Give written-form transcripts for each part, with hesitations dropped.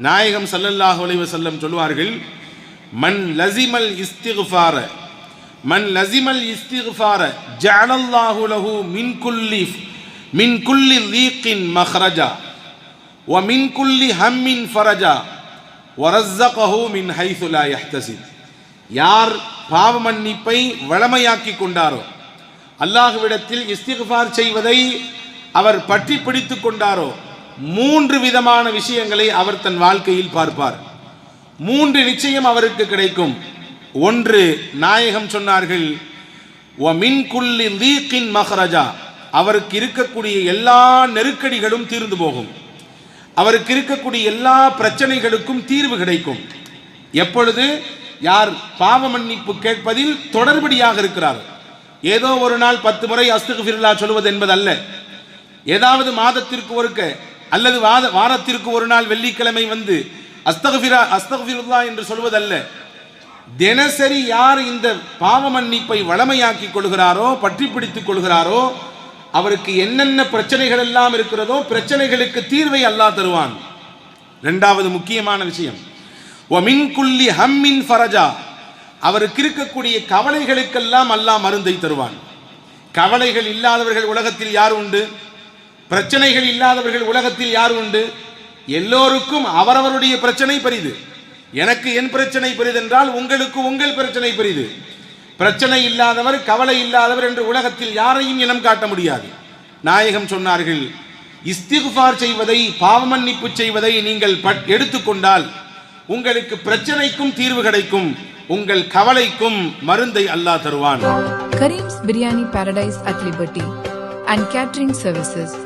நாயகம் ஸல்லல்லாஹு அலைஹி வஸல்லம் சொல்வார்கள், மன் லஸிமல் இஸ்திக்ஃபார ஜஅலல்லாஹு லஹு மின் குல்லி லீக்கின் மஹ்ரஜா வ மின் குல்லி ஹம்மின் ஃபரஜா வ ரஸ்ஸகஹு மின் ஹைஸு லா யஹ்தஸிப். யார் பாவ மன்னிப்பை வழமையாக்கி கொண்டாரோ, அல்லாஹ்விடத்தில் இஸ்திக்ஃபார் செய்வதை அவர் பற்றி பிடித்து கொண்டாரோ, 3 விதமான விஷயங்களை அவர் தன் வாழ்க்கையில் பார்ப்பார். 3 நிச்சயம் அவருக்கு கிடைக்கும். 1, நாயகம் சொன்னார்கள், வ மின் குல்லி லீக்கின் மஹ்ரஜா, அவருக்கு இருக்கக்கூடிய எல்லா நெருக்கடிகளும் தீர்ந்து போகும். அவருக்கு இருக்கக்கூடிய எல்லா பிரச்சனைகளுக்கும் தீர்வு கிடைக்கும். எப்பொழுது? யார் பாவ மன்னிப்பு கேட்பதில் தொடர்படியாக இருக்கிறார். ஏதோ ஒரு நாள் 10 முறை அஸ்தக்ஃபிருல்லாஹ் சொல்வது என்பதல்ல, ஏதாவது மாதத்திற்கு ஒருக்க அல்லது வாரத்திற்கு ஒரு நாள் வெள்ளிக்கிழமை வந்து அஸ்தக்ஃபிருல்லாஹ் என்று சொல்வதல்ல. தினசரி யார் இந்த பாவ மன்னிப்பை வளமையாக்கி கொள்கிறாரோ, பற்றி பிடித்துக் கொள்கிறாரோ, அவருக்கு என்னென்ன பிரச்சனைகள் எல்லாம் இருக்கிறதோ பிரச்சனைகளுக்கு தீர்வை அல்லாஹ் தருவான். 2வது முக்கியமான விஷயம், வ மின் குல்லி ஹம்மின் ஃபரஜா, அவருக்கு இருக்கக்கூடிய கவலைகளுக்கெல்லாம் அல்லாஹ் மருந்தை தருவான். கவலைகள் இல்லாதவர்கள் உலகத்தில் யார் உண்டு? பிரச்சனைகள் இல்லாதவர்கள் உலகத்தில் யார் உண்டு? எல்லோருக்கும் அவரவருடைய பிரச்சனை பெரிது. எனக்கு என் பிரச்சனை பெரிதென்றால் உங்களுக்கு உங்கள் பிரச்சனை பெரிது. பிரச்சனை இல்லாதவர், கவலை இல்லாதவர் என்று உலகத்தில் யாரையும் இனம் காட்ட முடியாது. நாயகம் சொன்னார்கள், இஸ்திக்ஃபார் செய்வதை, பாவ மன்னிப்பு செய்வதை நீங்கள் எடுத்துக்கொண்டால் உங்களுக்கு பிரச்சனைக்கும் தீர்வு கிடைக்கும், உங்கள் கவலைக்கும் மருந்தை அல்லாஹ் தருவான். Kareem's biryani paradise at liberty and catering services,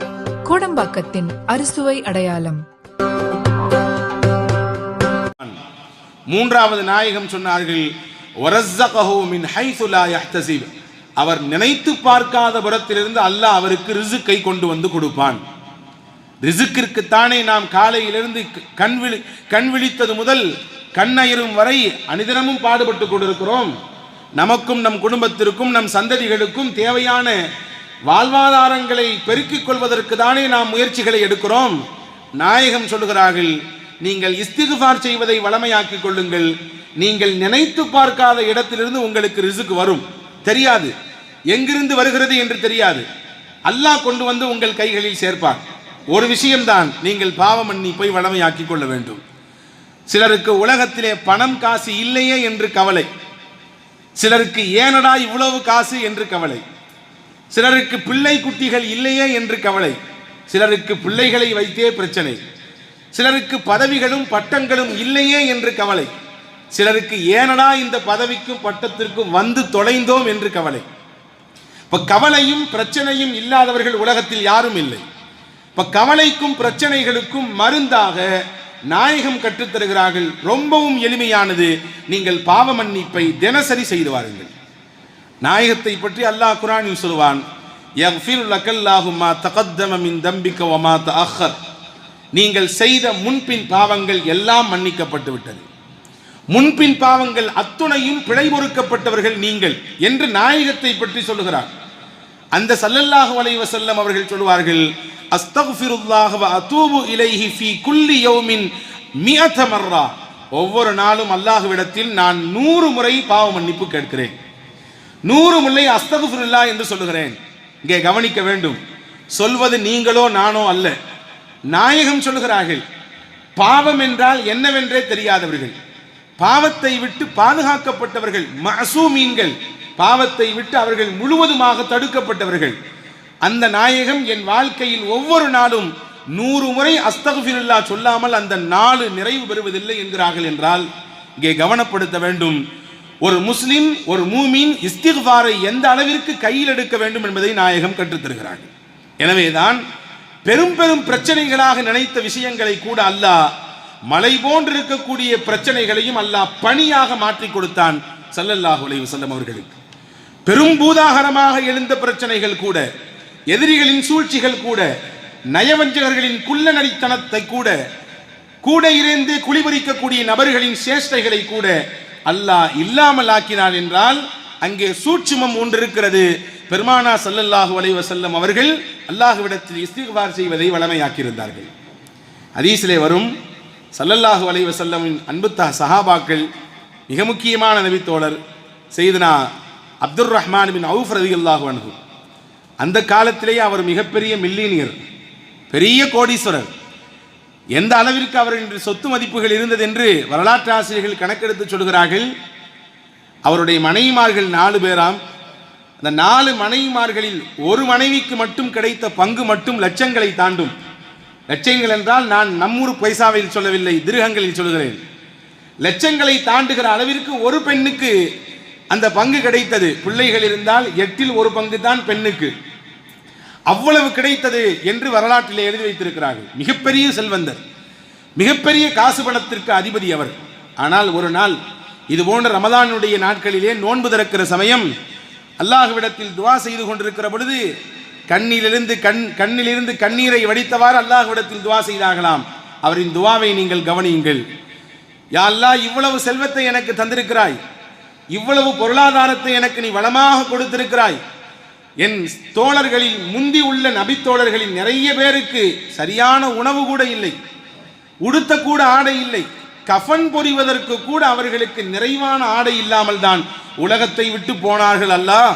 கோடம்பாக்கத்தின் அறுசுவை அடையாளம். 3வது நாயகம் சொன்னார்கள், வரஸ்ஸகஹு மின் ஹைஸு லா யஹ்தஸிப், அவர் நினைத்து பார்க்காத புறத்திலிருந்து அல்லாஹ் அவருக்கு ரிஸ்கை கொண்டு வந்து கொடுப்பான். ரிஸ்கிற்குத்தானே நாம் காலையிலிருந்து கண் விழித்தது முதல் கண்ணயரும் வரை அனிதினமும் பாடுபட்டு கொண்டிருக்கிறோம். நமக்கும் நம் குடும்பத்திற்கும் நம் சந்ததிகளுக்கும் தேவையான வாழ்வாதாரங்களை பெருக்கிக் கொள்வதற்கு தானே நாம் முயற்சிகளை எடுக்கிறோம். நாயகம் சொல்லுகிறார்கள், நீங்கள் இஸ்திக்ஃபார் செய்வதை வளமையாக்கிக் கொள்ளுங்கள். நீங்கள் நினைத்து பார்க்காத இடத்திலிருந்து உங்களுக்கு ரிஸ்க் வரும். தெரியாது, எங்கிருந்து வருகிறது என்று தெரியாது. அல்லாஹ் கொண்டு வந்து உங்கள் கைகளில் சேர்ப்பார். ஒரு விஷயம்தான், நீங்கள் பாவ மன்னிப்பை வளமையாக்கிக் கொள்ள வேண்டும். சிலருக்கு உலகத்திலே பணம் காசு இல்லையே என்று கவலை, சிலருக்கு ஏனடா இவ்வளவு காசு என்று கவலை, சிலருக்கு பிள்ளை குட்டிகள் இல்லையே என்று கவலை, சிலருக்கு பிள்ளைகளை வைத்தே பிரச்சனை, சிலருக்கு பதவிகளும் பட்டங்களும் இல்லையே என்று கவலை, சிலருக்கு ஏனடா இந்த பதவிக்கும் பட்டத்திற்கும் வந்து தொலைந்தோம் என்று கவலை. இப்ப கவலையும் பிரச்சனையும் இல்லாதவர்கள் உலகத்தில் யாரும் இல்லை. இப்ப கவலைக்கும் பிரச்சனைகளுக்கும் மருந்தாக நாயகம் கற்றுத்தருகிறார்கள். ரொம்பவும் எளிமையானது, நீங்கள் பாவ மன்னிப்பை தினசரி செய்து வாருங்கள். நாயகத்தை பற்றி அல்லாஹ் குர்ஆனில் சொல்வான், யக்ஃபிரு லக்கல்லாஹு மா தகத்தம மின் தம்பிக வ மா தஅக்கர், நீங்கள் செய்த முன்பின் பாவங்கள் எல்லாம் மன்னிக்கப்பட்டு விட்டது. முன்பின் பாவங்கள் அத்துணையும் பிழை பொறுக்கப்பட்டவர்கள் நீங்கள் என்று நாயகத்தை பற்றி சொல்லுகிறார். அந்த ஸல்லல்லாஹு அலைஹி வஸல்லம் அவர்கள் சொல்வார்கள், அஸ்தக்ஃபிருல்லாஹ வ அதூபு இலைஹி ஃபீ குல்லி யௌமின் 100 மர்ரா, ஒவ்வொரு நாளும் அல்லாஹ்விடத்தில் நான் 100 முறை பாவ மன்னிப்பு கேட்கிறேன். 100 முறை அஸ்தக்ஃபிருல்லாஹ் என்று சொல்லுகிறேன். இங்கே கவனிக்க வேண்டும், சொல்வது நீங்களோ நானோ அல்ல. நாயகம் சொல்லுகிறார்கள், பாவம் என்றால் என்னவென்றே தெரியாதவர்கள், பாவத்தை விட்டு பாதுகாக்கப்பட்டவர்கள், மஅசூமீன்கள், பாவத்தை விட்டு அவர்கள் முழுவதுமாக தடுக்கப்பட்டவர்கள். அந்த நாயகம் என் வாழ்க்கையில் ஒவ்வொரு நாளும் 100 முறை அஸ்தக்ஃபிருல்லாஹ் சொல்லாமல் அந்த நாள் நிறைவு பெறுவதில்லை என்கிறார்கள். என்றால் இங்கே கவனப்படுத்த வேண்டும், ஒரு முஸ்லிம், ஒரு மூமின் இஸ்திக்ஃபாரை எந்த அளவிற்கு கையில் எடுக்க வேண்டும் என்பதை நாயகம் கற்றுத்தருகிறார்கள். எனவேதான் பெரும் பெரும் பிரச்சனைகளாக நினைத்த விஷயங்களை கூட அல்லாஹ், மலை போன்றிருக்கக்கூடிய பிரச்சனைகளையும் அல்லாஹ் பணியாக மாற்றி கொடுத்தான் ஸல்லல்லாஹு அலைஹி வஸல்லம் அவர்களுக்கு. பெரும் பூதாகரமாக எழுந்த பிரச்சனைகள் கூட, எதிரிகளின் சூழ்ச்சிகள் கூட, நயவஞ்சகர்களின் குள்ள நரித்தனத்தை கூட, கூட இருந்து குளிபறிக்கக்கூடிய நபர்களின் சேஷ்டைகளை கூட அல்லாஹ் இல்லாமல் ஆக்கினான். என்றால் அங்கே சூட்சுமம் ஒன்று இருக்கிறது. பெருமானா ஸல்லல்லாஹு அலைஹி வஸல்லம் அவர்கள் அல்லாஹ்விடத்தில் இஸ்திக்ஃபார் செய்வதை வளமையாக்கியிருந்தார்கள். ஹதீஸிலே வரும், ஸல்லல்லாஹு அலைஹி வஸல்லமின் அன்பு சஹாபாக்கள், மிக முக்கியமான நபித்தோழர் சையதுனா அப்துர் ரஹ்மான் பின் அவுஃப் ரலியல்லாஹு அன்ஹு. அந்த காலத்திலேயே அவர் மிகப்பெரிய மில்லினியர், பெரிய கோடீஸ்வரர். எந்த அளவிற்கு அவரின் சொத்து மதிப்புகள் இருந்தது என்று வரலாற்று ஆசிரியர்கள் கணக்கெடுத்து சொல்கிறார்கள். அவருடைய மனைவிமார்கள் 4 பேராம். அந்த 4 மனைவிமார்களில் ஒரு மனைவிக்கு மட்டும் கிடைத்த பங்கு மட்டும் லட்சங்களை தாண்டும். லட்சங்கள் என்றால் நான் நம்மூர் பைசாவில் சொல்லவில்லை, திருகங்களில் சொல்கிறேன். லட்சங்களை தாண்டுகிற அளவிற்கு ஒரு பெண்ணுக்கு அந்த பங்கு கிடைத்தது. பிள்ளைகள் இருந்தால் 8இல் 1 பங்கு தான் பெண்ணுக்கு. அவ்வளவு கிடைத்தது என்று வரலாற்றில் எழுதி வைத்திருக்கிறார்கள். மிகப்பெரிய செல்வந்தர், மிகப்பெரிய காசு பணத்திற்கு அதிபதி அவர். ஆனால் ஒரு நாள் இது போன்ற ரமதானுடைய நாட்களிலே நோன்பு திறக்கிற சமயம் அல்லாஹ்விடத்தில் துவா செய்து கொண்டிருக்கிற பொழுது கண்ணிலிருந்து கண்ணீரை வடித்தவாறு அல்லாஹ்விடத்தில் துவா செய்தார்களாம். அவரின் துவாவை நீங்கள் கவனியுங்கள். யா அல்லாஹ், இவ்வளவு செல்வத்தை எனக்கு தந்திருக்கிறாய், இவ்வளவு பொருளாதாரத்தை எனக்கு நீ வளமாக கொடுத்திருக்கிறாய். என் தோழர்களில் முந்தி உள்ள நபித்தோழர்களில் நிறைய பேருக்கு சரியான உணவு கூட இல்லை, உடுத்த கூட ஆடை இல்லை, கஃன் பொறிவதற்கு கூட அவர்களுக்கு நிறைவான ஆடை இல்லாமல் தான் உலகத்தை விட்டு போனார்கள். அல்லாஹ்,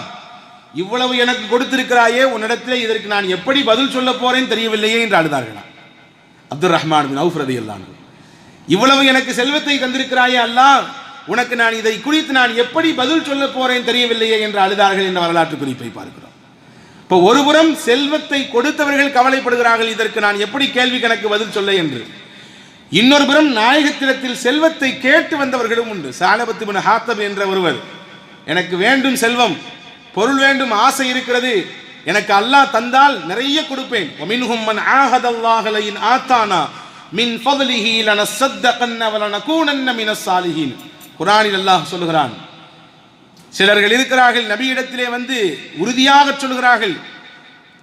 இவ்வளவு எனக்கு கொடுத்திருக்கிறாயே, உன்னிடத்திலே இதற்கு நான் எப்படி பதில் சொல்ல போறேன் தெரியவில்லையே என்று அழுதார்களாம். அப்துர் ரஹ்மான் பின் அவுஃப் ரலியல்லாஹு அன்ஹு, இவ்வளவு எனக்கு செல்வத்தை தந்திருக்கிறாயே அல்லாஹ், உனக்கு நான் இதை குறித்து நான் எப்படி பதில் சொல்ல போறேன் தெரியவில்லையே என்று அழுதார்கள் என்ற வரலாற்று குறிப்பை பார்க்கிறோம். இப்போ ஒருபுறம் செல்வத்தை கொடுத்தவர்கள் கவலைப்படுகிறார்கள், இதற்கு நான் எப்படி கேள்வி கணக்கு பதில் சொல்ல என்று. இன்னொரு புறம் நாயகத்திடத்தில் செல்வத்தை கேட்டு வந்தவர்களும் உண்டு. ஸஅலபத் இப்னு ஹாத்தப் என்ற ஒருவர், எனக்கு வேண்டும் செல்வம், பொருள் வேண்டும், ஆசை இருக்கிறது, எனக்கு அல்லாஹ் தந்தால் நிறைய கொடுப்பேன். வமின்ஹும் மன் ஆஹதல்லாஹ லயின் ஆத்தானா மின் ஃபضலிஹி லனஸத்தகன்ன வலனகூனன்ன மினஸ் சாலிஹீன். குர்ஆனில் அல்லாஹ் சொல்கிறான், சிலர்கள் இருக்கிறார்கள் நபியிடத்திலே வந்து உறுதியாக சொல்கிறார்கள்,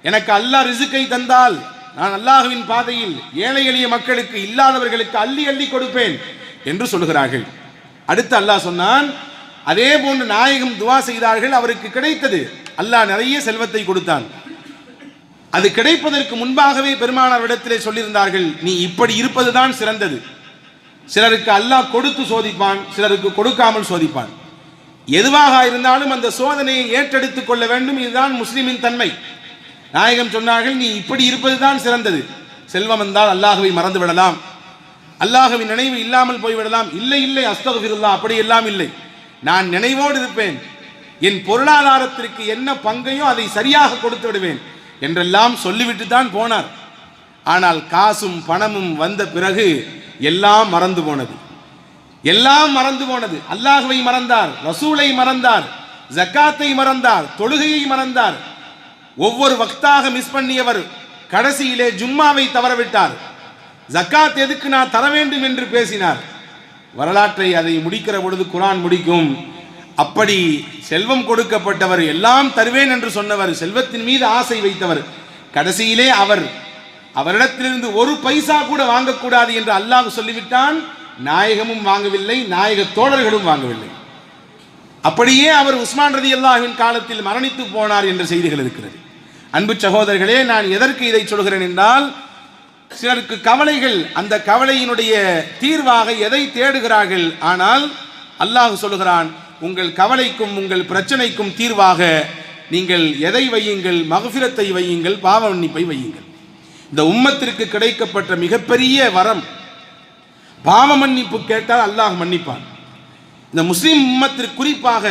எனக்கு அல்லாஹ் ரிஸ்கை தந்தால் நான் அல்லாஹ்வின் பாதையில் ஏழை எளிய மக்களுக்கு, இல்லாதவர்களுக்கு அள்ளி அள்ளி கொடுப்பேன் என்று சொல்கிறார்கள். அடுத்து அல்லாஹ் சொன்னான், அதே போன்று நாயகம் துவா செய்தார்கள், அவருக்கு கிடைத்தது. அல்லாஹ் நிறைய செல்வத்தை கொடுத்தான். அது கிடைப்பதற்கு முன்பாகவே பெருமானாரிடத்திலே சொல்லியிருந்தார்கள், நீ இப்படி இருப்பதுதான் சிறந்தது. சிலருக்கு அல்லாஹ் கொடுத்து சோதிப்பான், சிலருக்கு கொடுக்காமல் சோதிப்பான். எதுவாக இருந்தாலும் அந்த சோதனையை ஏற்றெடுத்துக் கொள்ள வேண்டும். இதுதான் முஸ்லிமின் தன்மை. நாயகம் சொன்னார்கள், நீ இப்படி இருப்பதுதான் சிறந்தது. செல்வம் என்றால் அல்லாஹ்வை மறந்து விடலாம், அல்லாஹ்வின் நினைவு இல்லாமல் போய்விடலாம். இல்லை இல்லை, அஸ்தக்ஃபிருல்லாஹ், அப்படி எல்லாம் இல்லை. நான் நினைவோடு இருப்பேன், என் பொருளாதாரத்திற்கு என்ன பங்கையோ அதை சரியாக கொடுத்து விடுவேன் என்றெல்லாம் சொல்லிவிட்டு தான் போனார். ஆனால் காசும் பணமும் வந்த பிறகு எல்லாம் மறந்து போனது, எல்லாம் மறந்து போனது. அல்லாஹ்வை மறந்தார், ரசூலை மறந்தார், ஜக்காத்தை மறந்தார், தொழுகையை மறந்தார். ஒவ்வொரு வக்தாக மிஸ் பண்ணியவர் கடைசியிலே ஜும்மாவை தவறவிட்டார். ஜக்காத் எதுக்கு நான் தர வேண்டும் என்று பேசினார். வரலாற்றை அதை முடிக்கிற பொழுது குர்ஆன் முடிக்கும், அப்படி செல்வம் கொடுக்கப்பட்டவர், எல்லாம் தருவேன் என்று சொன்னவர், செல்வத்தின் மீது ஆசை வைத்தவர், கடைசியிலே அவரிடத்திலிருந்து ஒரு பைசா கூட வாங்கக்கூடாது என்று அல்லாஹ் சொல்லிவிட்டான். நாயகமும் வாங்கவில்லை, நாயக தோழர்களும் வாங்கவில்லை. அப்படியே அவர் உஸ்மான் ரலியல்லாஹுவின் காலத்தில் மரணித்து போனார் என்ற செய்திகள் இருக்கிறது. அன்பு சகோதரர்களே, நான் எதற்கு இதை சொல்கிறேன் என்றால், சிலருக்கு கவலைகள், அந்த கவலையினுடைய தீர்வாக எதை தேடுகிறார்கள். ஆனால் அல்லாஹ் சொல்கிறான், உங்கள் கவலைக்கும் உங்கள் பிரச்சனைக்கும் தீர்வாக நீங்கள் எதை வையுங்கள்? மக்ஃபிரத்தை வையுங்கள், பாவ மன்னிப்பை வையுங்கள். இந்த உம்மத்திற்கு கிடைக்கப்பட்ட மிகப்பெரிய வரம் பாவ மன்னிப்பு கேட்டால் அல்லாஹ் மன்னிப்பான். இந்த முஸ்லிம் உம்மத்திற்கு, குறிப்பாக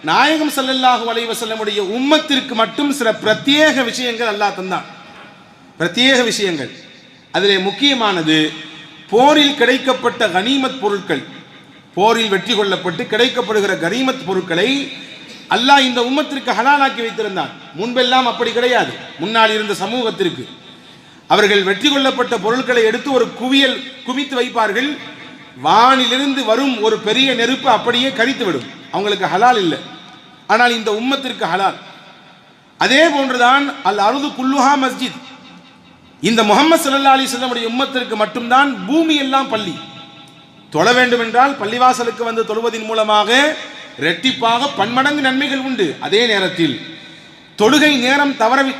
நாயகம் ஸல்லல்லாஹு அலைஹி வஸல்லமுடைய உம்மத்திற்கு மட்டும் சில பிரத்யேக விஷயங்கள் அல்லாஹ் தந்தான். பிரத்யேக விஷயங்கள். அதிலே முக்கியமானது போரில் கிடைக்கப்பட்ட கனிமத் பொருட்கள். போரில் வெற்றி கொள்ளப்பட்டு கிடைக்கப்படுகிற கனிமத் பொருட்களை அல்லாஹ் இந்த உம்மத்திற்கு ஹலாலாக்கி வைத்திருந்தான். முன்பெல்லாம் அப்படி கிடையாது. முன்னால் இருந்த சமூகத்திற்கு அவர்கள் வெற்றி கொள்ளப்பட்ட பொருட்களை எடுத்து ஒரு குவித்து வைப்பார்கள். வானிலிருந்து வரும் ஒரு பெரிய நெருப்பு அப்படியே கரித்துவிடும். அவங்களுக்கு ஹலால் இல்லை. ஆனால் இந்த உம்மத்திற்கு ஹலால். அதே போன்றுதான் அல் அர்து குல்லுஹா மஸ்ஜித். இந்த முஹம்மது ஸல்லல்லாஹு அலைஹி வஸல்லம் உடைய உம்மத்திற்கு மட்டும்தான் பூமி எல்லாம் பள்ளி. தொழ வேண்டும் என்றால் பள்ளிவாசலுக்கு வந்து தொழுவதின் மூலமாக இரட்டிப்பாக பன்மடங்கு நன்மைகள் உண்டு. அதே நேரத்தில் தொழுகை நேரம்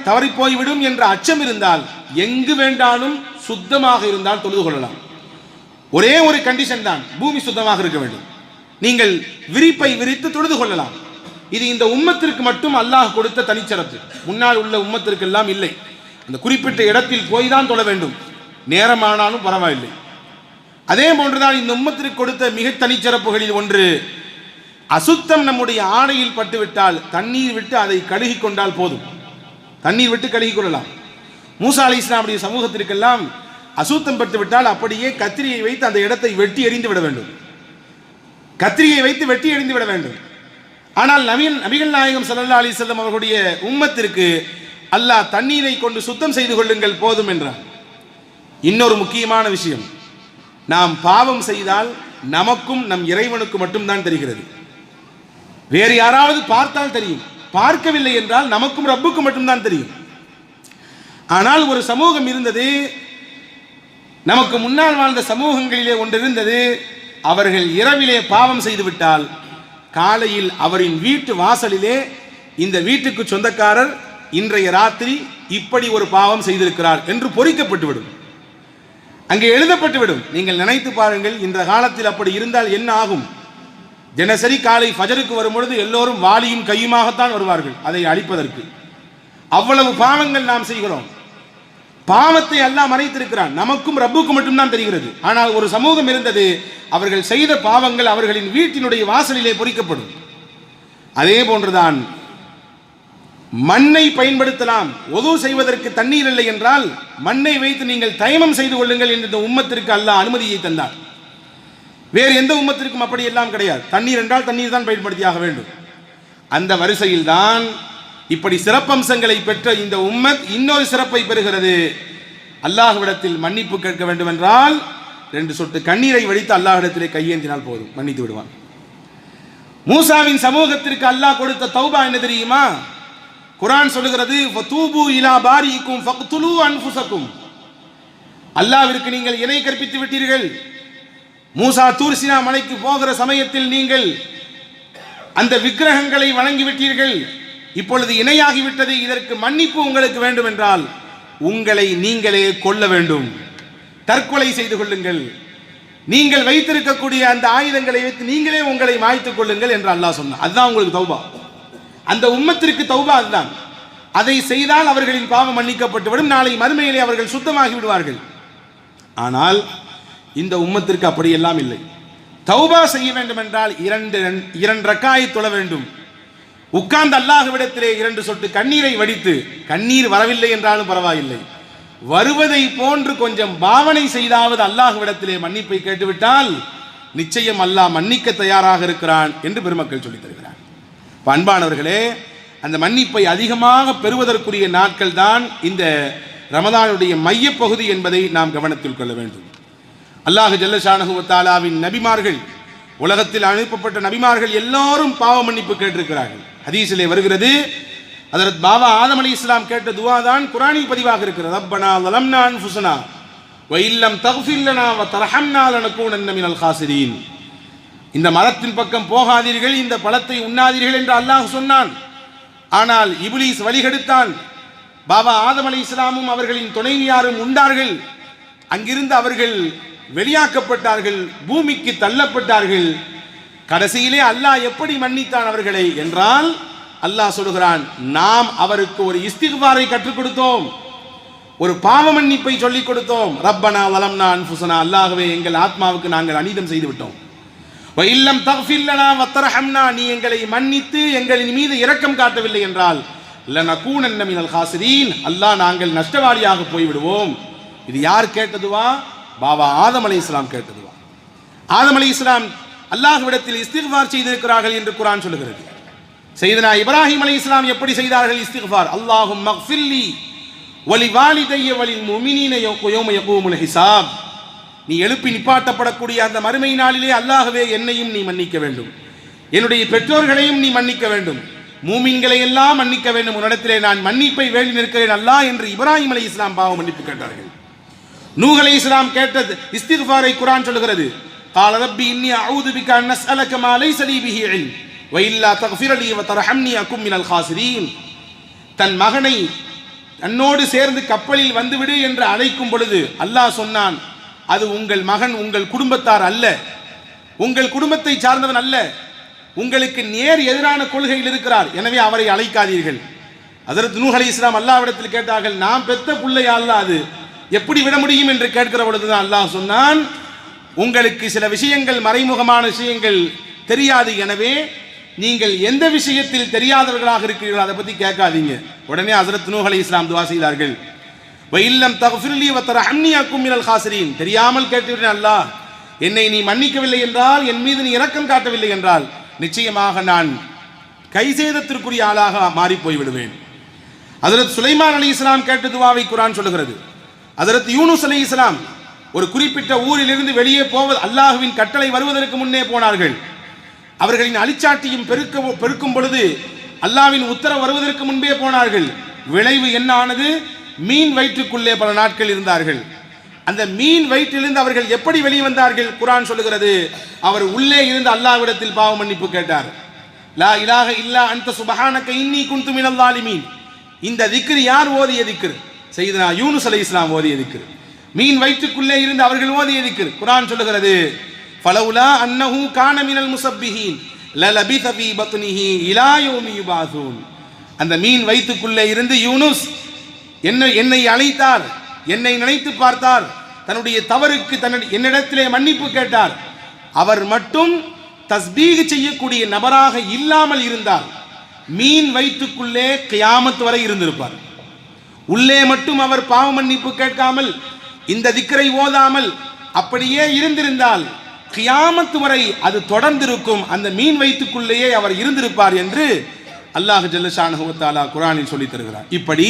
தவறி போய்விடும் என்ற அச்சம் இருந்தால் எங்கு வேண்டாலும் சுத்தமாக இருந்தால் தொழுது கொள்ளலாம். ஒரே ஒரு கண்டிஷன் தான், பூமி சுத்தமாக இருக்க வேண்டும். நீங்கள் விரிப்பை விரித்து தொழுது கொள்ளலாம். இது இந்த உம்மத்திற்கு மட்டும் அல்லாஹ் கொடுத்த தனிச்சிறப்பு. முன்னால் உள்ள உம்மத்திற்கு எல்லாம் இல்லை. அந்த குறிப்பிட்ட இடத்தில் போய் தான் தொழ வேண்டும், நேரமானாலும் பரவாயில்லை. அதே போன்றுதான் இந்த உம்மத்திற்கு கொடுத்த மிக தனிச்சிறப்புகளில் ஒன்று, அசுத்தம் நம்முடைய ஆடையில் பட்டுவிட்டால் தண்ணீர் விட்டு அதை கழுகி கொண்டால் போதும். தண்ணீர் விட்டு கழுகி கொள்ளலாம். மூசா அலைஹிஸ்ஸலாமுடைய சமூகத்திற்கெல்லாம் அசுத்தம் பட்டுவிட்டால் அப்படியே கத்திரியை வைத்து அந்த இடத்தை வெட்டி எறிந்து விட வேண்டும். கத்திரியை வைத்து வெட்டி எறிந்து விட வேண்டும். ஆனால் நபிகள் நாயகம் ஸல்லல்லாஹு அலைஹி வஸல்லம் அவர்களுடைய உம்மத்திற்கு அல்லாஹ் தண்ணீரை கொண்டு சுத்தம் செய்து கொள்ளுங்கள் போதும் என்றார். இன்னொரு முக்கியமான விஷயம், நாம் பாவம் செய்தால் நமக்கும் நம் இறைவனுக்கு மட்டும்தான் தெரிகிறது. வேறு யாராவது பார்த்தால் தெரியும், பார்க்கவில்லை என்றால் நமக்கும் ரப்புக்கும் மட்டும்தான் தெரியும். ஆனால் ஒரு சமூகம் இருந்தது, நமக்கு முன்னால் வாழ்ந்த சமூகங்களிலே ஒன்று இருந்தது. அவர்கள் இரவிலே பாவம் செய்துவிட்டால் காலையில் அவரின் வீட்டு வாசலிலே இந்த வீட்டுக்கு சொந்தக்காரர் இன்றைய ராத்திரி இப்படி ஒரு பாவம் செய்திருக்கிறார் என்று பொறிக்கப்பட்டுவிடும், அங்கே எழுதப்பட்டுவிடும். நீங்கள் நினைத்து பாருங்கள், இந்த காலத்தில் அப்படி இருந்தால் என்ன ஆகும்? தினசரி காலை ஃபஜருக்கு வரும்பொழுது எல்லோரும் வாளியும் கையுமாகத்தான் வருவார்கள் அதை அழிப்பதற்கு. அவ்வளவு பாவங்கள் நாம் செய்கிறோம். பாவத்தை அல்லாஹ் மறைத்திருக்கிறான், நமக்கும் ரப்புக்கும் மட்டும்தான் தெரிகிறது. ஆனால் ஒரு சமூகம் இருந்தது, அவர்கள் செய்த பாவங்கள் அவர்களின் வீட்டினுடைய வாசலிலே பொறிக்கப்படும். அதே போன்றுதான் மண்ணை பயன்படுத்தலாம். ஒது செய்வதற்கு தண்ணீர் இல்லை என்றால் மண்ணை வைத்து நீங்கள் தயமம் செய்து கொள்ளுங்கள் என்று இந்த உம்மத்திற்கு அல்லாஹ் அனுமதியை தந்தார். வேறு எந்த உம்மத்திற்கும் அப்படி எல்லாம் கிடையாது. தண்ணீர் என்றால் தண்ணீர் தான் பயன்படுத்தியாக வேண்டும். அந்த வரிசையில் தான் இப்படி சிறப்பம்சங்களை பெற்ற இந்த உம்மத் இன்னொரு சிறப்பை பெறுகிறது. அல்லாஹ்விடத்தில் மன்னிப்பு கேட்க வேண்டும் என்றால் 2 சொட்டு கண்ணீரை வடித்து அல்லாஹ்விடத்திலே கையேந்தினால் போதும், மன்னித்து விடுவான். மூசாவின் சமூகத்திற்கு அல்லாஹ் கொடுத்த தௌபா என்ன தெரியுமா? குர்ஆன் சொல்லுகிறது, ஃபதூபு இலா பாரிக்கும் ஃபக்துலு அன்ஃபுஸக்கும். அல்லாஹ்விற்கு நீங்கள் இணை கற்பித்து விட்டீர்கள். மூசா தூர் சீனா மலைக்கு போகிற சமயத்தில் நீங்கள் அந்த விக்கிரகங்களை வணங்கி விட்டீர்கள். இப்பொழுது இணையாகிவிட்டது, இதற்கு மன்னிப்பு உங்களுக்கு வேண்டும் என்றால் உங்களை நீங்களே கொல்ல வேண்டும், தற்கொலை செய்து கொள்ளுங்கள். நீங்கள் வைத்திருக்கக்கூடிய அந்த ஆயுதங்களை வைத்து நீங்களே உங்களை மாய்த்துக் கொள்ளுங்கள் என்று அல்லாஹ் சொன்னார். அதுதான் உங்களுக்கு தௌபா. அந்த உம்மத்திற்கு தௌபா அதுதான். அதை செய்தால் அவர்களின் பாவம் மன்னிக்கப்பட்டுவிடும், நாளை மறுமையிலே அவர்கள் சுத்தமாகி விடுவார்கள். ஆனால் இந்த உம்மத்திற்கு அப்படியெல்லாம் இல்லை. தௌபா செய்ய வேண்டும் என்றால் 2 ரக்காயை தொழ வேண்டும். உட்கார்ந்து அல்லாஹ்விடத்திலே 2 சொட்டு கண்ணீரை வடித்து, கண்ணீர் வரவில்லை என்றாலும் பரவாயில்லை, வருவதை போன்று கொஞ்சம் பாவனை செய்தாவது அல்லாஹ்விடத்திலே மன்னிப்பை கேட்டுவிட்டால் நிச்சயம் அல்லாஹ் மன்னிக்க தயாராக இருக்கிறான் என்று பெருமக்கள் சொல்லித் தருகிறார். அன்பானவர்களே, அந்த மன்னிப்பை அதிகமாக பெறுவதற்குரிய நாட்கள் தான் இந்த ரமதானுடைய மையப்பகுதி என்பதை நாம் கவனத்தில் கொள்ள வேண்டும். அல்லாஹ் ஜல்ல ஷானஹு வ தஆலாவின் நபிமார்கள், உலகத்தில் அனுப்பப்பட்ட நபிமார்கள் எல்லோரும் பாவ மன்னிப்பு கேட்டிருக்கிறார்கள். ஹதீஸிலே வருகிறது, ஹஜ்ரத் பாபா ஆதம் அலைஹிஸ்ஸலாம் கேட்ட துஆ தான் குர்ஆனில் பதிவாக இருக்கிறது. ரப்பனா ஸலம்னா அன்ஃபுஸனா வ இல்லம் தக்ஃபிர் லனா வ தர்ஹம்னா லனகூனன்ன மினல் காசிரீன். இந்த மரத்தின் பக்கம் போகாதீர்கள், இந்த பழத்தை உண்ணாதீர்கள் என்று அல்லாஹ் சொன்னான். ஆனால் இப்லீஸ் வழிகெடுத்தான். பாபா ஆதம் அலைஹிஸ்ஸலாமும் அவர்களின் துணைவியாரும் உண்டார்கள். அங்கிருந்து அவர்கள் வெளியாக்கப்பட்டார்கள், பூமிக்கு தள்ளப்பட்டார்கள். கடைசியிலே அல்லாஹ் எப்படி மன்னித்தான் அவர்களை என்றால், அல்லாஹ் சொல்கிறான், நாம் அவருக்கு ஒரு இஸ்திக்பாரை கற்றுக் கொடுத்தோம், ஒரு பாவ மன்னிப்பை சொல்லிக் கொடுத்தோம். ரப்பனா வலம்னா அன்ஃபுஸனா, அல்லாஹ்வே எங்கள் ஆத்மாவுக்கு நாங்கள் அநீதம் செய்து விட்டோம். வ இல்லம் தக்ஃபிர் லனா வ தர்ஹம்னா, நீ எங்களை மன்னித்து எங்களின் மீது இரக்கம் காட்டவில்லை என்றால் லனகூனன்ன மினல் காசிரீன், அல்லாஹ் நாங்கள் நஷ்டவாளியாக போய்விடுவோம். இது யார் கேட்டதுவா? பாபா ஆதம் அலைஹிஸ்ஸலாம் கேட்டதுவா. ஆதம் அலைஹிஸ்ஸலாம் அல்லாஹ்விடத்தில் இஸ்திக்பார் செய்திருக்கிறார்கள் என்று குர்ஆன் சொல்லுகிறது. சையதுனா இப்ராஹிம் அலைஹிஸ்ஸலாம் எப்படி செய்தார்கள் இஸ்திக்பார்? அல்லாஹும்ம மக்ஃபிர்லி வலி வாலிதைய வலில் முஃமினீன யௌம யகூமுல் ஹிசாப். நீ எழுப்பி நிப்பாட்டப்படக்கூடிய அந்த மறுமை நாளிலே அல்லாஹ்வே என்னையும் நீ மன்னிக்க வேண்டும், என்னுடைய பெற்றோர்களையும் நீ மன்னிக்க வேண்டும், மூமின்களை எல்லாம் மன்னிக்க வேண்டும், உன்னிடத்திலே நான் மன்னிப்பை வேண்டி நிற்கிறேன் அல்லாஹ் என்று இப்ராஹிம் அலைஹிஸ்ஸலாம் பாவ மன்னிப்பு கேட்டார்கள். நூஹ் அலைஹிஸ்ஸலாம் கேட்ட இஸ்திக்பாரை குர்ஆன் சொல்கிறது, قال ربي إني أعوذ بك أن أسألك ما ليس لي به علم وإلا تغفر لي وترحمني أكن من الخاسرين. தன் மகனை தன்னோடு சேர்ந்து கப்பலில் வந்துவிடு என்று அழைக்கும் பொழுது அல்லாஹ் சொன்னான், அது உங்கள் மகன், உங்கள் குடும்பத்தார் அல்ல, உங்கள் குடும்பத்தை சார்ந்தவன் அல்ல, உங்களுக்கு நேர் எதிரான கொள்கையில் இருக்கிறார், எனவே அவரை அழைக்காதீர்கள். ஹஜ்ரத் நூஹ் அலைஹிஸ்ஸலாம் அல்லாஹ்விடத்தில் கேட்டார்கள், நாம் பெத்த பிள்ளையா அல்லாஹ், அது எப்படி விட முடியும் என்று கேட்கிற பொழுதுதான் அல்லாஹ் சொன்னான், உங்களுக்கு சில விஷயங்கள், மறைமுகமான விஷயங்கள் தெரியாது, எனவே நீங்கள் எந்த விஷயத்தில் தெரியாதவர்களாக இருக்கிறீர்களோ அதை பற்றி கேட்காதீங்க. உடனே ஹஜ்ரத் நூஹ் அலைஹிஸ்ஸலாம் துஆ செய்தார்கள், வஇல்லம் தக்ஃபிர்லி வதர்ஹம்னி அகும் மினல் காசிரீன். தெரியாமல் கேட்டுவிட்டேன் அல்லாஹ், என்னை நீ மன்னிக்கவில்லை என்றால், என் மீது நீ இரக்கம் காட்டவில்லை என்றால் நிச்சயமாக நான் கைசேதத்திற்குரிய ஆளாக மாறி போய் விடுவேன். ஹஜ்ரத் சுலைமான் அலைஹிஸ்ஸலாம் கேட்ட துஆவை குர்ஆன் சொல்லுகிறது. ஹஜ்ரத் யூனுஸ் அலைஹிஸ்ஸலாம் ஒரு குறிப்பிட்ட ஊரிலிருந்து வெளியே போவது, அல்லாஹ்வின் கட்டளை வருவதற்கு முன்னே போனார்கள். அவர்களின் அழிச்சாட்டியும் பெருக்கும் பொழுது அல்லாஹ்வின் உத்தரவு வருவதற்கு முன்பே போனார்கள். விளைவு என்ன ஆனது? மீன் வயிற்றுக்குள்ளே பல நாட்கள் இருந்தார்கள். அந்த மீன் வயிற்றிலிருந்து அவர்கள் எப்படி வெளியே வந்தார்கள்? குர்ஆன் சொல்லுகிறது, அவர் உள்ளே இருந்து அல்லாஹ்விடத்தில் பாவ மன்னிப்பு கேட்டார். லா இலாஹ இல்லா அன்த சுப்ஹானக இன்னி குன்து மினல் ஸாலிமீன். இந்த திக்ர் யார் ஓதிய திக்ர்? சையதுனா யூனுஸ் அலைஹிஸ்ஸலாம் ஓதிய திக்ர். மீன் வயிற்றுக்குள்ளே இருந்து அவர்கள் ஓதிய திக்ர். குர்ஆன் சொல்லுகிறது, ஃபலவுலா அன்னஹு கான மினல் முஸப்பிஹீன் லலபித ஃபீ பத்னிஹி இலா யௌமி யுபாஸூன். அந்த மீன் வயிற்றுக்குள்ளே இருந்து யூனுஸ் என்னை அழைத்தார், என்னை நினைத்து பார்த்தார், தன்னுடைய தவறுக்கு என்னிடத்திலே மன்னிப்பு கேட்டார். அவர் மட்டும் தஸ்பீக் செய்யக்கூடிய நபராக இல்லாமல் இருந்தால் மீன் வயிற்றுக்குள்ளே கியாமத் வரை இருந்திருப்பார். உள்ளே மட்டும் அவர் பாவ மன்னிப்பு கேட்காமல் இந்த திக்ரை ஓதாமல் அப்படியே இருந்திருந்தால் கியாமத் வரை அது தொடர்ந்திருக்கும், அந்த மீன் வயிற்றுக்குள்ளேயே அவர் இருந்திருப்பார் என்று அல்லாஹ் ஜல்ல ஷானஹு வ தஆலா குர்ஆனில் சொல்லித் தருகிறார். இப்படி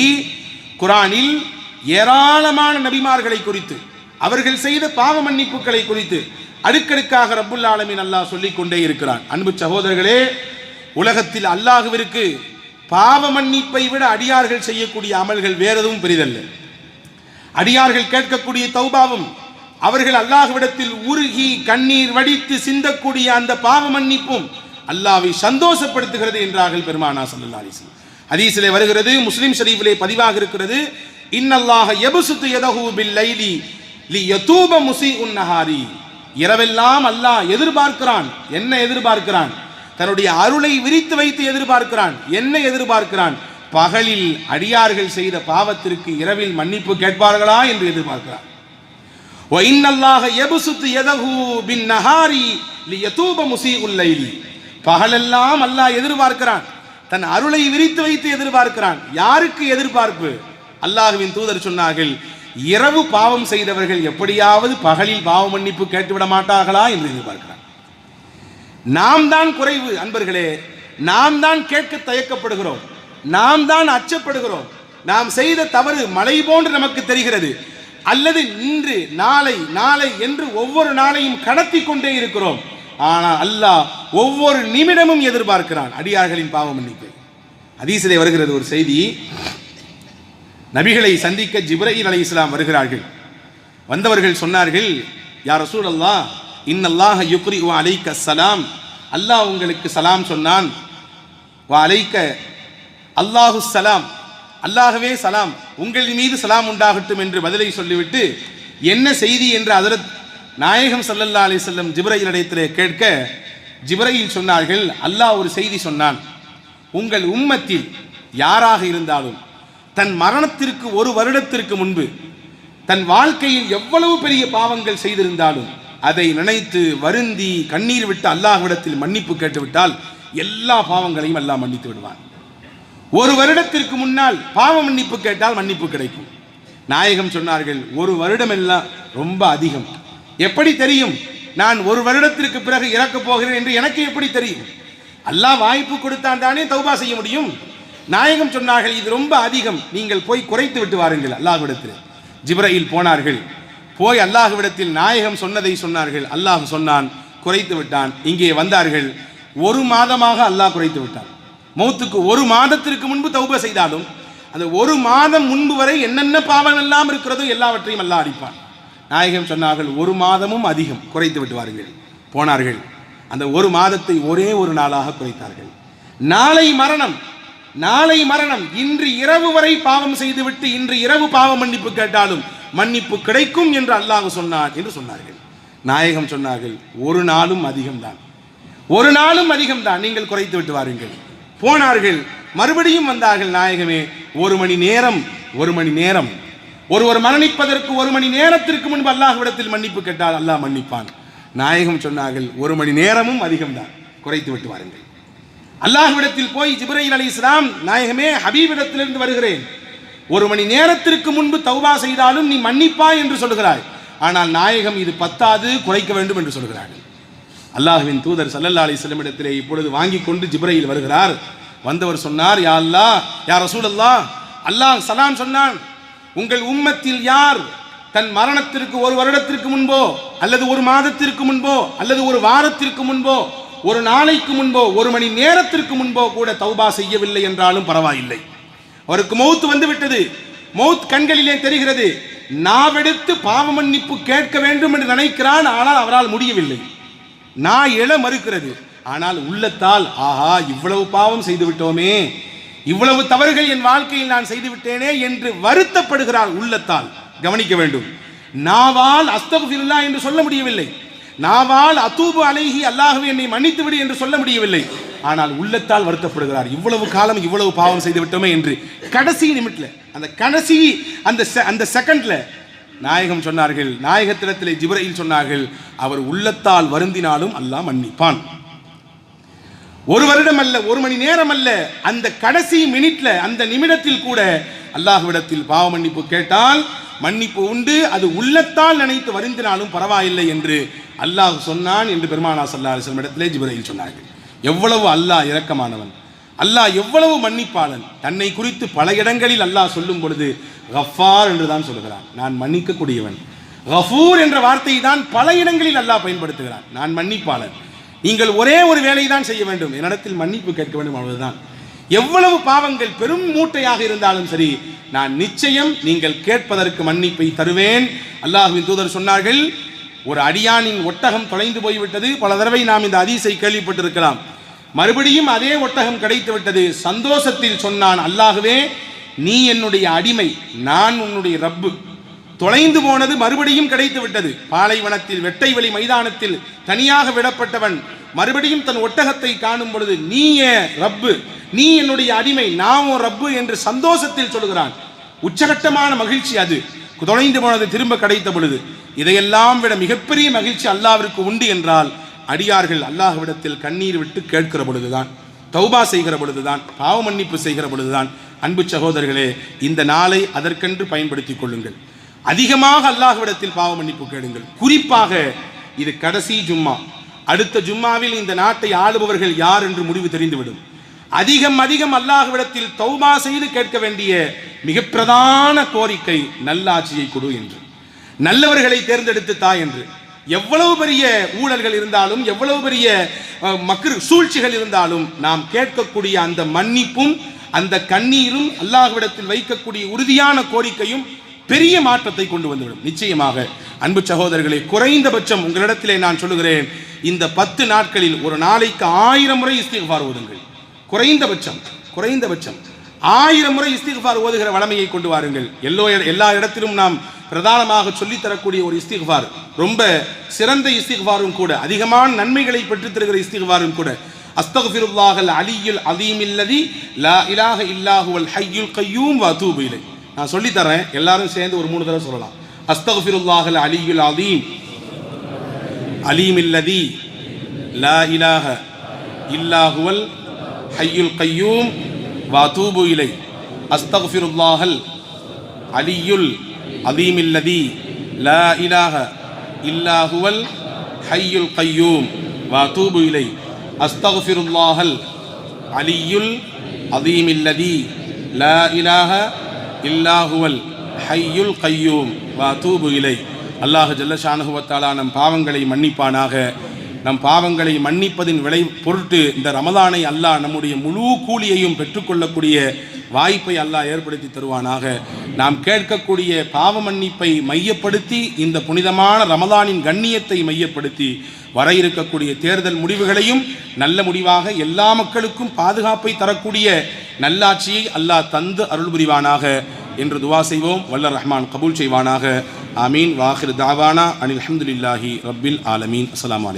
குர்ஆனில் ஏராளமான நபிமார்களை குறித்து, அவர்கள் செய்த பாவ மன்னிப்புகளை குறித்து அடுக்கடுக்காக ரப்புல் ஆலமீன் அல்லாஹ் சொல்லிக் கொண்டே இருக்கிறான். அன்பு சகோதரர்களே, உலகத்தில் அல்லாஹ்விற்கு பாவ மன்னிப்பை விட அடியார்கள் செய்யக்கூடிய அமல்கள் வேற எதுவும் பெரிதல்ல. அடியார்கள் கேட்கக்கூடிய தௌபாவும், அவர்கள் அல்லாஹ்விடத்தில் உருகி கண்ணீர் வடித்து சிந்தக்கூடிய அந்த பாவ மன்னிப்பும் அல்லாஹ்வை சந்தோஷப்படுத்துகிறது என்றார்கள் பெருமானா ஸல்லல்லாஹு அலைஹி வஸல்லம். ஹதீஸிலே வருகிறது, முஸ்லிம் ஷரீஃபிலே பதிவாக இருக்கிறது, இன்னல்லாஹ யப்சுத்து யதஹு பில் லைலி லியதூப முஸீஉன் நஹாரி. இரவெல்லாம் அல்லாஹ் எதிர்பார்க்கிறான். என்ன எதிர்பார்க்கிறான்? தன்னுடைய அருளை விரித்து வைத்து எதிர்பார்க்கிறான். என்ன எதிர்பார்க்கிறான்? பகலில் அடியார்கள் செய்த பாவத்திற்கு இரவில் மன்னிப்பு கேட்பார்களா என்று எதிர்பார்க்கிறான். வ இன்னல்லாஹ யப்சுத்து யதஹு பின் நஹாரி லியதூப முஸீஉல் லைலி. பகலெல்லாம் அல்லாஹ் எதிர்பார்க்கிறான், தன் அருளை விரித்து வைத்து எதிர்பார்க்கிறான். யாருக்கு எதிர்பார்ப்பு? அல்லாஹ்வின் தூதர் சொன்னார்கள், இரவு பாவம் செய்தவர்கள் எப்படியாவது பகலில் பாவ மன்னிப்பு கேட்டுவிட மாட்டார்களா என்று எதிர்பார்க்கிறான். நாம் தான் குறைவு அன்பர்களே, நாம் தான் கேட்க தயக்கப்படுகிறோம், நாம் தான் அச்சப்படுகிறோம். நாம் செய்த தவறு மலை போன்று நமக்கு தெரிகிறது, அல்லது இன்று நாளை நாளை என்று ஒவ்வொரு நாளையும் கடத்தி கொண்டே இருக்கிறோம். ஆனால் அல்லாஹ் ஒவ்வொரு நிமிடமும் எதிர்பார்க்கிறான் அடியார்களின் பாவ மன்னிப்பை. ஹதீஸிலே வருகிறது ஒரு செய்தி, நபிகளை சந்திக்க ஜிப்ரீல் அலைஹிஸ்ஸலாம் வருகிறார்கள். வந்தவர்கள் சொன்னார்கள், யா ரசூலல்லாஹ், இன்னல்லாஹ யுக்ரிஉ அலைக்க ஸலாம். அல்லாஹ் உங்களுக்கு சலாம் சொன்னான். வ அலைக்க அல்லாஹு ஸலாம், அல்லாஹ்வே சலாம், உங்கள் மீது சலாம் உண்டாகட்டும் என்று பதிலை சொல்லிவிட்டு, என்ன செய்தி என்று ஹஜ்ரத் நாயகம் ஸல்லல்லாஹு அலைஹி வஸல்லம் ஜிப்ரீல் இடத்திலே கேட்க, ஜிப்ரீல் சொன்னார்கள், அல்லாஹ் ஒரு செய்தி சொன்னான், உங்கள் உம்மத்தில் யாராக இருந்தாலும் தன் மரணத்திற்கு ஒரு வருடத்திற்கு முன்பு தன் வாழ்க்கையில் எவ்வளவு பெரிய பாவங்கள் செய்திருந்தாலும் அதை நினைத்து வருந்தி கண்ணீர் விட்டு அல்லாஹ்விடத்தில் மன்னிப்பு கேட்டுவிட்டால் எல்லா பாவங்களையும் அல்லாஹ் மன்னித்து விடுவான். ஒரு வருடத்திற்கு முன்னால் பாவ மன்னிப்பு கேட்டால் மன்னிப்பு கிடைக்கும். நாயகம் சொன்னார்கள், ஒரு வருடம் எல்லாம் ரொம்ப அதிகம். எப்படி தெரியும்? நான் ஒரு வருடத்திற்கு பிறகு இறக்கப் போகிறேன் என்று எனக்கு எப்படி தெரியும்? அல்லாஹ் வாய்ப்பு கொடுத்தான் தானே தௌபா செய்ய முடியும். நாயகம் சொன்னார்கள், இது ரொம்ப அதிகம், நீங்கள் போய் குறைத்து விட்டு வாருங்கள் அல்லாஹ்விடத்தில். ஜிப்ரீல் போனார்கள். போய் அல்லாஹ்விடத்தில் நாயகம் சொன்னதை சொன்னார்கள். அல்லாஹ் சொன்னான், குறைத்து விட்டான். இங்கே வந்தார்கள். ஒரு மாதமாக அல்லாஹ் குறைத்து விட்டான். மௌத்துக்கு ஒரு மாதத்திற்கு முன்பு தௌபா செய்தாலும் அந்த ஒரு மாதம் முன்பு வரை என்னென்ன பாவம் எல்லாம் இருக்கிறதோ எல்லாவற்றையும் அல்லாஹ் அடிப்பான். நாயகம் சொன்னார்கள், ஒரு மாதமும் அதிகம், குறைத்து விட்டு வாருங்கள். போனார்கள். அந்த ஒரு மாதத்தை ஒரே ஒரு நாளாக குறைத்தார்கள். நாளை மரணம், நாளை மரணம், இன்று இரவு வரை பாவம் செய்துவிட்டு இன்று இரவு பாவ மன்னிப்பு கேட்டாலும் மன்னிப்பு கிடைக்கும் என்று அல்லாஹ் சொன்னான் என்று சொன்னார்கள். நாயகம் சொன்னார்கள், ஒரு நாளும் அதிகம்தான், ஒரு நாளும் அதிகம்தான், நீங்கள் குறைத்து விட்டு வாருங்கள். போனார்கள், மறுபடியும் வந்தார்கள். நாயகமே, ஒரு மணி நேரம் ஒருவர் மரணிப்பதற்கு ஒரு மணி நேரத்திற்கு முன்பு அல்லாஹ்விடத்தில் மன்னிப்பு கேட்டால் அல்லாஹ் மன்னிப்பான். நாயகம் சொன்னார்கள், ஒரு மணி நேரமும் அதிகம்தான், குறைத்து விட்டு வாருங்கள். அல்லாஹ்விடத்தில் போய் ஜிப்ரீல் அலைஹிஸ்ஸலாம், நாயகமே, ஹபீபிடத்திலிருந்து வருகிறேன், ஒரு மணி நேரத்திற்கு முன்பு தௌபா செய்தாலும் நீ மன்னிப்பாய் என்று சொல்கிறாய், ஆனால் நாயகம் இது பத்தாது, குறைக்க வேண்டும் என்று சொல்கிறார்கள். அல்லாஹ்வின் தூதர் ஸல்லல்லாஹு அலைஹி வஸல்லம் இடத்திலே இப்பொழுது வாங்கி கொண்டு ஜிப்ரீல் வருகிறார். வந்தவர் சொன்னார், யா அல்லாஹ், யா ரசூலல்லாஹ், அல்லாஹ் சலாம் சொன்னான், உங்கள் உம்மத்தில் யார் தன் மரணத்திற்கு ஒரு வருடத்திற்கு முன்போ அல்லது ஒரு மாதத்திற்கு முன்போ அல்லது ஒரு வாரத்திற்கு முன்போ ஒரு நாளைக்கு முன்போ ஒரு மணி நேரத்திற்கு முன்போ கூட தௌபா செய்யவில்லை என்றாலும் பரவாயில்லை, அவருக்கு மௌத் வந்து விட்டது, மௌத் கண்களிலே தெரிகிறது, நாவெடுத்து பாவ மன்னிப்பு கேட்க வேண்டும் என்று நினைக்கிறான், ஆனால் அவரால் முடியவில்லை, நான் எழ மறுக்கிறது, ஆனால் உள்ளத்தால் ஆஹா இவ்வளவு பாவம் செய்து விட்டோமே, இவ்வளவு தவறுகள் என் வாழ்க்கையில் நான் செய்து விட்டேனே என்று வருத்தப்படுகிறார் உள்ளத்தால். கவனிக்க வேண்டும், நாவால் அஸ்தக்ஃபிருல்லாஹ் என்று சொல்ல முடியவில்லை, நாவால் அதூபு அலைஹி அல்லாஹ்வே என்னை மன்னித்து விடு என்று சொல்ல முடியவில்லை, ஆனால் உள்ளத்தால் வருத்தப்படுகிறார், இவ்வளவு காலம் இவ்வளவு பாவம் செய்து விட்டோமே என்று. கடைசி நிமிடத்தில், அந்த கடைசி அந்த செகண்ட்ல நாயகம் சொன்னார்கள், நாயகத்திடத்திலே ஜிப்ரீல் சொன்னார்கள், அவர் உள்ளத்தால் வருந்தினாலும் அல்லாஹ் மன்னிப்பான். ஒரு வருடம் அல்ல, ஒரு மணி நேரம் அல்ல, அந்த கடைசி மினிட்ல, அந்த நிமிடத்தில் கூட அல்லாஹ்விடத்தில் பாவ மன்னிப்பு கேட்டால் மன்னிப்பு உண்டு, அது உள்ளத்தால் நினைத்து வருந்தினாலும் பரவாயில்லை என்று அல்லாஹ் சொன்னான் என்று பெருமானார் ஸல்லல்லாஹு அலைஹி வஸல்லம் இடத்திலே ஜிப்ரீல் சொன்னார்கள். எவ்வளவு அல்லாஹ் இரக்கமானவன், அல்லாஹ் எவ்வளவு மன்னிப்பாளன். தன்னை குறித்து பல இடங்களில் அல்லாஹ் சொல்லும் பொழுது கஃபார் என்று தான் சொல்கிறான், நான் மன்னிக்கக்கூடியவன். கஃபூர் என்ற வார்த்தையை தான் பல இடங்களில் அல்லாஹ் பயன்படுத்துகிறான், நான் மன்னிப்பாளன். நீங்கள் ஒரே ஒரு வேலையை தான் செய்ய வேண்டும், என்னிடத்தில் மன்னிப்பு கேட்க வேண்டும், அவ்வளவுதான். எவ்வளவு பாவங்கள் பெரும் மூட்டையாக இருந்தாலும் சரி, நான் நிச்சயம் நீங்கள் கேட்பதற்கு மன்னிப்பை தருவேன். அல்லாஹ்வின் தூதர் சொன்னார்கள், ஒரு அடியானின் ஒட்டகம் தொலைந்து போய்விட்டது, பல தடவை நாம் இந்த ஹதீஸை கேள்விப்பட்டிருக்கலாம், மறுபடியும் அதே ஒட்டகம் கிடைத்து விட்டது, சந்தோஷத்தில் சொன்னான், அல்லாஹ்வே நீ என்னுடைய அடிமை, நான் உன்னுடைய ரப்பு, தொலைந்து போனது மறுபடியும் கிடைத்து விட்டது, பாலைவனத்தில் வெட்டை வெளி மைதானத்தில் தனியாக விடப்பட்டவன் மறுபடியும் தன் ஒட்டகத்தை காணும் பொழுது நீயே ரப்பு, நீ என்னுடைய அடிமை, நான் ரப்பு என்று சந்தோஷத்தில் சொல்கிறான். உச்சகட்டமான மகிழ்ச்சி அது, தொலைந்து போனது திரும்ப கிடைத்த பொழுது. இதையெல்லாம் விட மிகப்பெரிய மகிழ்ச்சி அல்லாஹ்விற்கு உண்டு என்றால், அடியார்கள் அல்லாஹ்விடத்தில் கண்ணீர் விட்டு கேட்கிற பொழுதுதான், தௌபா செய்கிற பொழுதுதான், பாவ மன்னிப்பு செய்கிற பொழுதுதான். அன்பு சகோதரர்களே, இந்த நாளை அதற்கென்று பயன்படுத்திக் கொள்ளுங்கள். அதிகமாக அல்லாஹ்விடத்தில் பாவ மன்னிப்பு கேளுங்கள். குறிப்பாக இது கடைசி ஜும்மா, அடுத்த ஜும்மாவில் இந்த நாட்டை ஆளுபவர்கள் யார் என்று முடிவு தெரிந்துவிடும். அதிகம் அல்லாஹ்விடத்தில் தௌபா செய்து கேட்க வேண்டிய மிக பிரதான கோரிக்கை நல்லாட்சியை கொடு என்று, நல்லவர்களை தேர்ந்தெடுத்து தா என்று. எவ்வளவு பெரிய ஊழல்கள் இருந்தாலும், எவ்வளவு பெரிய மக்கள் சூழ்ச்சிகள் இருந்தாலும், நாம் கேட்கக்கூடிய அந்த மன்னிப்பும் அந்த கண்ணீரும் அல்லாஹ்விடத்தில் வைக்கக்கூடிய உறுதியான கோரிக்கையும் பெரிய மாற்றத்தை கொண்டு வந்துவிடும் நிச்சயமாக. அன்பு சகோதரர்களே, குறைந்தபட்சம் உங்களிடத்திலே நான் சொல்லுகிறேன், இந்த 10 நாட்களில் ஒரு நாளைக்கு 1000 முறை இஸ்திக்ஃபார் ஓதுங்கள். குறைந்தபட்சம் 1000 முறை இஸ்திக்ஃபார் ஓதுகிற வளமையை கொண்டு வாருங்கள். எல்லா இடத்திலும் நாம் பிரதானமாக சொல்லித்தரக்கூடிய ஒரு இஸ்திக்ஃபார், ரொம்ப சிறந்த இஸ்திக்ஃபாரும் கூட, அதிகமான நன்மைகளை பெற்றுத் தருகிற இஸ்திக்ஃபாரும் கூட, அஸ்தக்ஃபிருல்லாஹல் அலியுல் அதீமில்லதி லா இலாஹ இல்லாஹுவல் ஹய்யுல் கய்யூம் வ அதூபு இலைஹ். நான் சொல்லித்தரேன், எல்லாரும் சேர்ந்து ஒரு 3 தடவை சொல்லலாம். அஸ்தக்ஃபிருல்லாஹல் அலியுல் அதீம் அலீமில்லதி லா இலாஹ இல்லாஹுவல் ஹய்யுல் கய்யூம் வ அதூபு இலைஹ். அஸ்தக்ஃபிருல்லாஹல் அலியுல் அதீமில்லதி லா இலாஹ இல்லாஹுவல் ஹய்யுல் கய்யூம் வ அதூபு இலைஹ். அஸ்தக்ஃபிருல்லாஹல் அலியுல் அதீமில்லதி லா இலாஹ இல்லாஹுவல் ஹய்யுல் கய்யூம் வ அதூபு இலைஹ். அல்லாஹ் ஜல்ல ஷானஹு வ தஆலா நம் பாவங்களை மன்னிப்பானாக. நம் பாவங்களை மன்னிப்பதின் விளை பொருட்டு இந்த ரமலானை அல்லாஹ் நம்முடைய முழு கூலியையும் பெற்றுக்கொள்ளக்கூடிய வாய்ப்பை அல்லாஹ் ஏற்படுத்தி தருவானாக. நாம் கேட்கக்கூடிய பாவ மன்னிப்பை மையப்படுத்தி, இந்த புனிதமான ரமலானின் கண்ணியத்தை மையப்படுத்தி, வர இருக்கக்கூடிய தேர்தல் முடிவுகளையும் நல்ல முடிவாக, எல்லா மக்களுக்கும் பாதுகாப்பை தரக்கூடிய நல்லாட்சியை அல்லாஹ் தந்து அருள் புரிவானாக. என்று துவா செய்வோம். வல்ல ரஹ்மான் கபூல் செய்வானாக. ஆமீன். வாஹிர் தாவானா அனில் அல்ஹம்துலில்லாஹி ரப்பில் ஆலமீன். அஸ்ஸலாமு அலைக்கும்.